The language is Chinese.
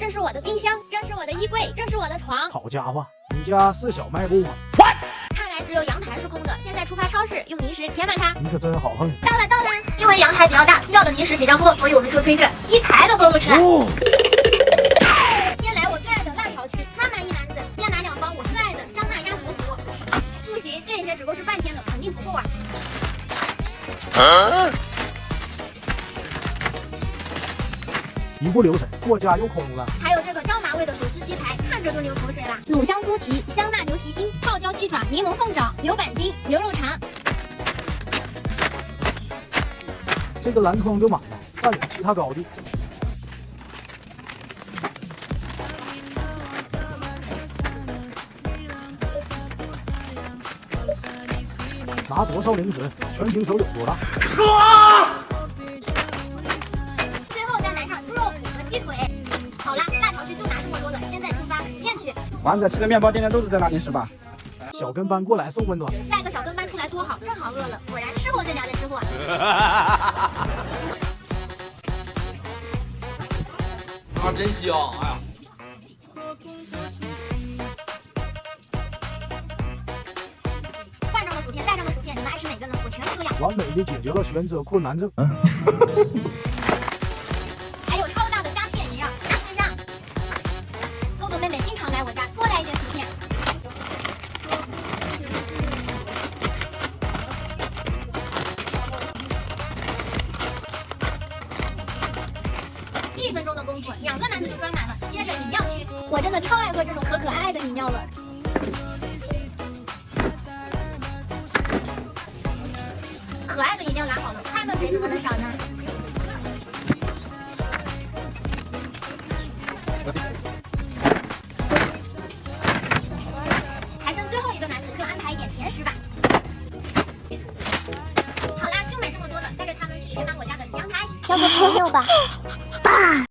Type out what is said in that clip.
这是我的冰箱，这是我的衣柜，这是我的床。好家伙，你家是小卖部吗？看来只有阳台是空的，现在出发超市，用零食填满它。你可真好横。到了。因为阳台比较大，需要的零食比较多，所以我们就推着一排都够不起来。先来我最爱的辣条区，专门一篮子，先买2包我最爱的香辣鸭锁骨。不行，这些只够吃半天的，肯定不够啊。一不留神，我家又空了。还有这个椒麻味的手撕鸡排，看着都流口水了。卤香猪蹄、香辣牛蹄筋、泡椒鸡爪、柠檬凤爪、牛板筋、牛肉肠。这个篮筐就满了，再有其他高地。拿多少零食，全凭手有多大。最后再来上猪肉脯和鸡腿。好啦，辣条区就拿这么多了，现在出发薯片去。玩着吃的面包店的都是在拿零食吧？小跟班过来送温暖，带个小跟班出来多好，正好饿了。果然吃货最俩的吃货。啊，真香！哎呀，罐装的薯片，袋装的薯片，你们爱吃哪个呢？我全部都要。完美的解决了选择困难症。还有超大的虾片也要，让。豆豆妹妹经常来我家，多来一点薯片。1分钟的功夫，2个篮子就装满了。接着饮料区，我真的超爱喝这种可爱爱的饮料了。可爱的饮料拿好了，快乐水怎么能少呢？还剩最后一个篮子，就安排一点甜食吧。好啦，就买这么多了，带着它们去填满我家的阳台。交个朋友吧。